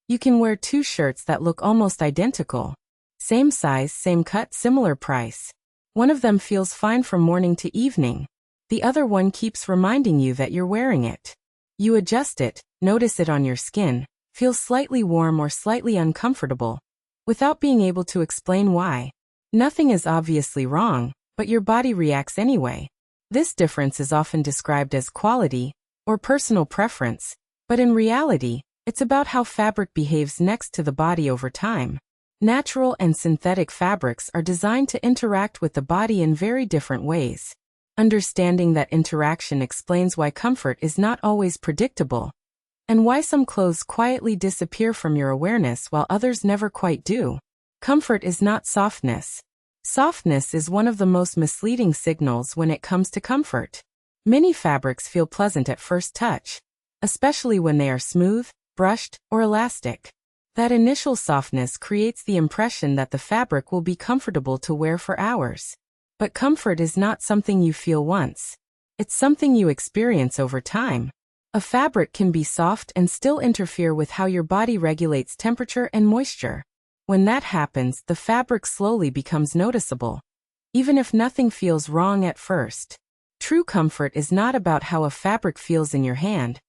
You can wear two shirts that look almost identical. Same size, same cut, similar price. One of them feels fine from morning to evening. The other one keeps reminding you that you're wearing it. You adjust it, notice it on your skin, feels slightly warm or slightly uncomfortable, without being able to explain why. Nothing is obviously wrong, but your body reacts anyway. This difference is often described as quality or personal preference, but in reality, it's about how fabric behaves next to the body over time. Natural and synthetic fabrics are designed to interact with the body in very different ways. Understanding that interaction explains why comfort is not always predictable, and why some clothes quietly disappear from your awareness while others never quite do. Comfort is not softness. Softness is one of the most misleading signals when it comes to comfort. Many fabrics feel pleasant at first touch, especially when they are smooth, brushed, or elastic. That initial softness creates the impression that the fabric will be comfortable to wear for hours. But comfort is not something you feel once. It's something you experience over time. A fabric can be soft and still interfere with how your body regulates temperature and moisture. When that happens, the fabric slowly becomes noticeable, even if nothing feels wrong at first. True comfort is not about how a fabric feels in your hand,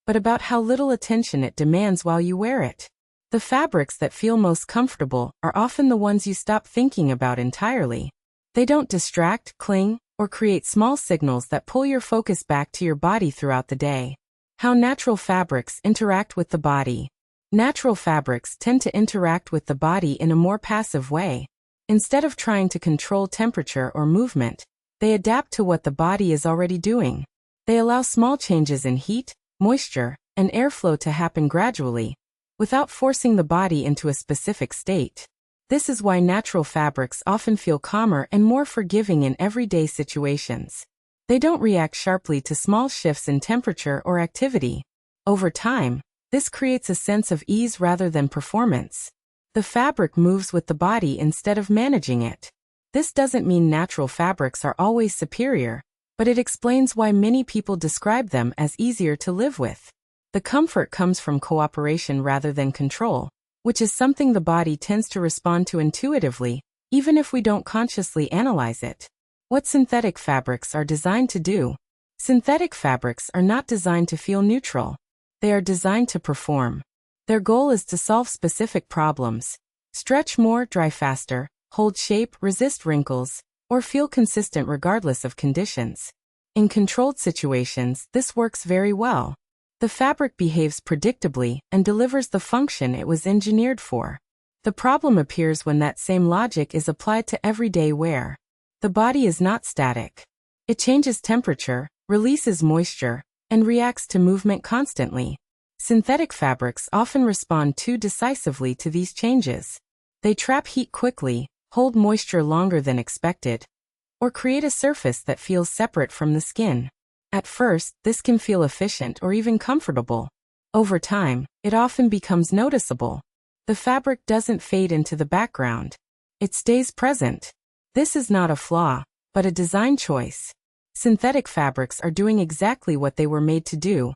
but about how little attention it demands while you wear it. The fabrics that feel most comfortable are often the ones you stop thinking about entirely. They don't distract, cling, or create small signals that pull your focus back to your body throughout the day. How natural fabrics interact with the body. Natural fabrics tend to interact with the body in a more passive way. Instead of trying to control temperature or movement, they adapt to what the body is already doing. They allow small changes in heat, moisture, and airflow to happen gradually, without forcing the body into a specific state. This is why natural fabrics often feel calmer and more forgiving in everyday situations. They don't react sharply to small shifts in temperature or activity. Over time, this creates a sense of ease rather than performance. The fabric moves with the body instead of managing it. This doesn't mean natural fabrics are always superior, but it explains why many people describe them as easier to live with. The comfort comes from cooperation rather than control, which is something the body tends to respond to intuitively, even if we don't consciously analyze it. What synthetic fabrics are designed to do? Synthetic fabrics are not designed to feel neutral. They are designed to perform. Their goal is to solve specific problems: stretch more, dry faster, hold shape, resist wrinkles, or feel consistent regardless of conditions. In controlled situations, this works very well. The fabric behaves predictably and delivers the function it was engineered for. The problem appears when that same logic is applied to everyday wear. The body is not static. It changes temperature, releases moisture, and reacts to movement constantly. Synthetic fabrics often respond too decisively to these changes. They trap heat quickly, hold moisture longer than expected, or create a surface that feels separate from the skin. At first, this can feel efficient or even comfortable. Over time, it often becomes noticeable. The fabric doesn't fade into the background. It stays present. This is not a flaw, but a design choice. Synthetic fabrics are doing exactly what they were made to do,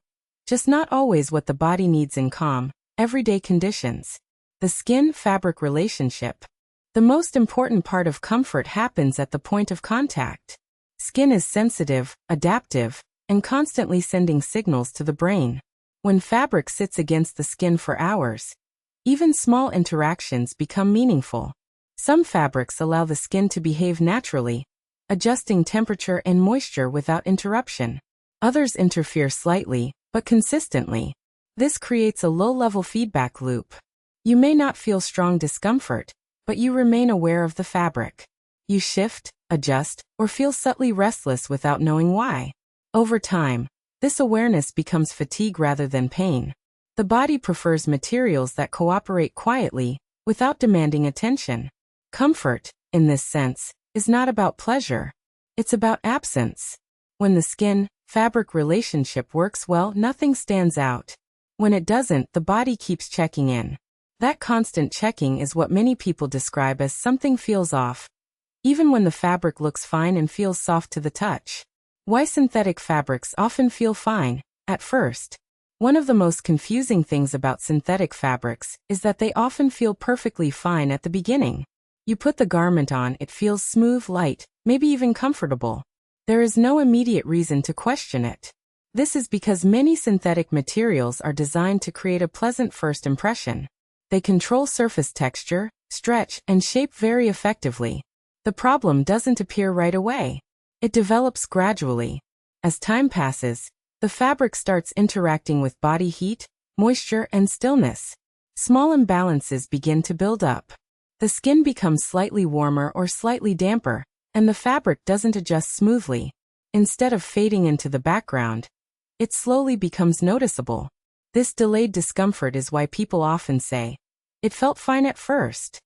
just not always what the body needs in calm, everyday conditions. The skin-fabric relationship. The most important part of comfort happens at the point of contact. Skin is sensitive, adaptive, and constantly sending signals to the brain. When fabric sits against the skin for hours, even small interactions become meaningful. Some fabrics allow the skin to behave naturally, adjusting temperature and moisture without interruption. Others interfere slightly, but consistently. This creates a low-level feedback loop. You may not feel strong discomfort, but you remain aware of the fabric. You shift, adjust, or feel subtly restless without knowing why. Over time, this awareness becomes fatigue rather than pain. The body prefers materials that cooperate quietly, without demanding attention. Comfort, in this sense, is not about pleasure. It's about absence. When the skin-fabric relationship works well, nothing stands out. When it doesn't, the body keeps checking in. That constant checking is what many people describe as something feels off, even when the fabric looks fine and feels soft to the touch. Why synthetic fabrics often feel fine at first. One of the most confusing things about synthetic fabrics is that they often feel perfectly fine at the beginning. You put the garment on, it feels smooth, light, maybe even comfortable. There is no immediate reason to question it. This is because many synthetic materials are designed to create a pleasant first impression. They control surface texture, stretch, and shape very effectively. The problem doesn't appear right away. It develops gradually. As time passes, the fabric starts interacting with body heat, moisture, and stillness. Small imbalances begin to build up. The skin becomes slightly warmer or slightly damper, and the fabric doesn't adjust smoothly. Instead of fading into the background, it slowly becomes noticeable. This delayed discomfort is why people often say, "It felt fine at first."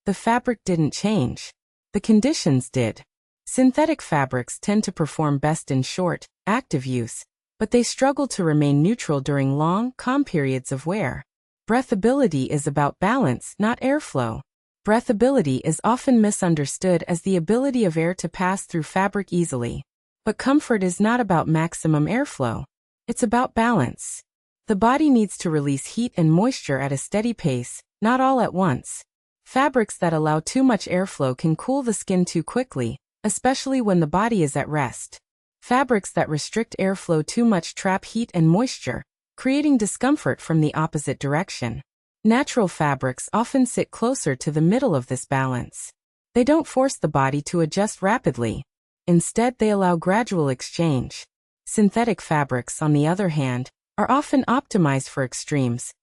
The fabric didn't change. The conditions did. Synthetic fabrics tend to perform best in short, active use, but they struggle to remain neutral during long, calm periods of wear. Breathability is about balance, not airflow. Breathability is often misunderstood as the ability of air to pass through fabric easily. But comfort is not about maximum airflow. It's about balance. The body needs to release heat and moisture at a steady pace, not all at once. Fabrics that allow too much airflow can cool the skin too quickly, especially when the body is at rest. Fabrics that restrict airflow too much trap heat and moisture, creating discomfort from the opposite direction. Natural fabrics often sit closer to the middle of this balance. They don't force the body to adjust rapidly. Instead, they allow gradual exchange. Synthetic fabrics, on the other hand, are often optimized for extremes: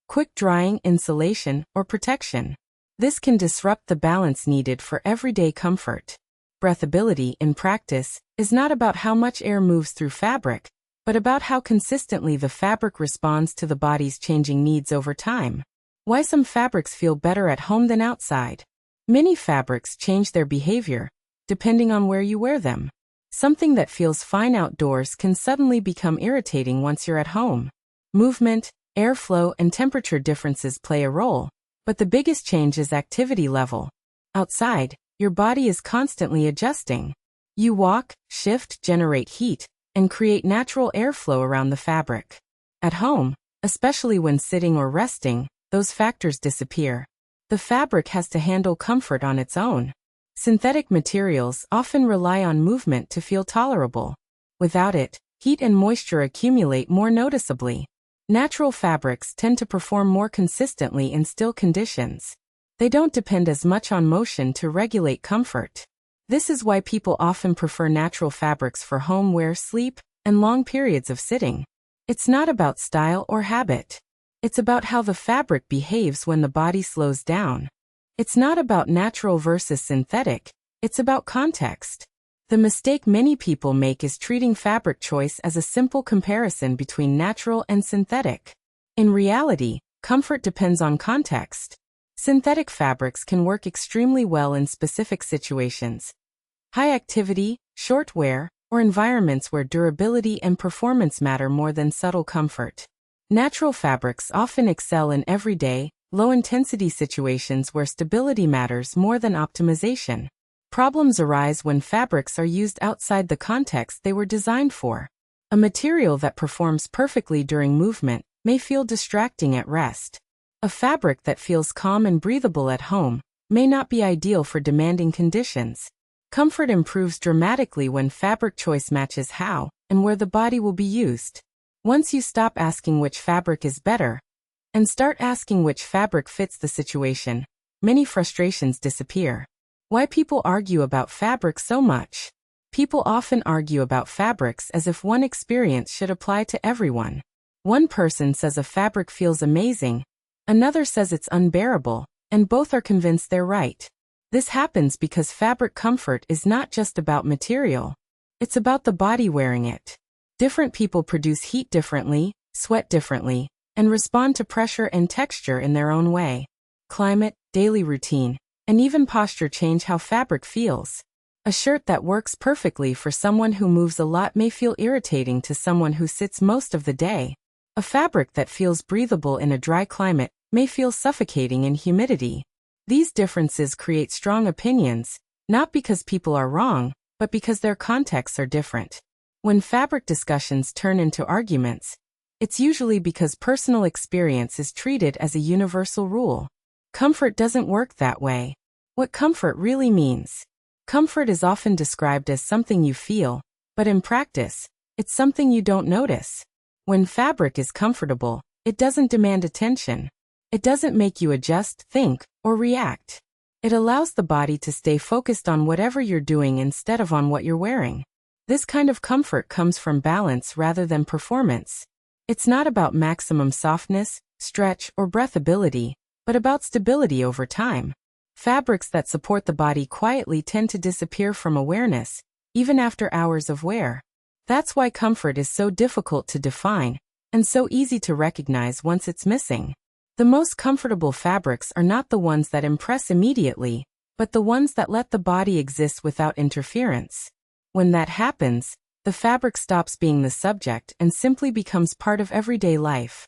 quick drying, insulation, or protection. This can disrupt the balance needed for everyday comfort. Breathability, in practice, is not about how much air moves through fabric, but about how consistently the fabric responds to the body's changing needs over time. Why some fabrics feel better at home than outside. Many fabrics change their behavior, depending on where you wear them. Something that feels fine outdoors can suddenly become irritating once you're at home. Movement, airflow, and temperature differences play a role, but the biggest change is activity level. Outside, your body is constantly adjusting. You walk, shift, generate heat, and create natural airflow around the fabric. At home, especially when sitting or resting, those factors disappear. The fabric has to handle comfort on its own. Synthetic materials often rely on movement to feel tolerable. Without it, heat and moisture accumulate more noticeably. Natural fabrics tend to perform more consistently in still conditions. They don't depend as much on motion to regulate comfort. This is why people often prefer natural fabrics for home wear, sleep, and long periods of sitting. It's not about style or habit. It's about how the fabric behaves when the body slows down. It's not about natural versus synthetic, it's about context. The mistake many people make is treating fabric choice as a simple comparison between natural and synthetic. In reality, comfort depends on context. Synthetic fabrics can work extremely well in specific situations: high activity, short wear, or environments where durability and performance matter more than subtle comfort. Natural fabrics often excel in everyday, low-intensity situations where stability matters more than optimization. Problems arise when fabrics are used outside the context they were designed for. A material that performs perfectly during movement may feel distracting at rest. A fabric that feels calm and breathable at home may not be ideal for demanding conditions. Comfort improves dramatically when fabric choice matches how and where the body will be used. Once you stop asking which fabric is better and start asking which fabric fits the situation, many frustrations disappear. Why people argue about fabric so much? People often argue about fabrics as if one experience should apply to everyone. One person says a fabric feels amazing, another says it's unbearable, and both are convinced they're right. This happens because fabric comfort is not just about material. It's about the body wearing it. Different people produce heat differently, sweat differently, and respond to pressure and texture in their own way. Climate, daily routine, and even posture change how fabric feels. A shirt that works perfectly for someone who moves a lot may feel irritating to someone who sits most of the day. A fabric that feels breathable in a dry climate may feel suffocating in humidity. These differences create strong opinions, not because people are wrong, but because their contexts are different. When fabric discussions turn into arguments, It's usually because personal experience is treated as a universal rule. Comfort doesn't work that way. What comfort really means. Comfort is often described as something you feel, but in practice, it's something you don't notice. When fabric is comfortable, it doesn't demand attention. It doesn't make you adjust, think, or react. It allows the body to stay focused on whatever you're doing instead of on what you're wearing. This kind of comfort comes from balance rather than performance. It's not about maximum softness, stretch, or breathability, but about stability over time. Fabrics that support the body quietly tend to disappear from awareness, even after hours of wear. That's why comfort is so difficult to define, and so easy to recognize once it's missing. The most comfortable fabrics are not the ones that impress immediately, but the ones that let the body exist without interference. When that happens, the fabric stops being the subject and simply becomes part of everyday life.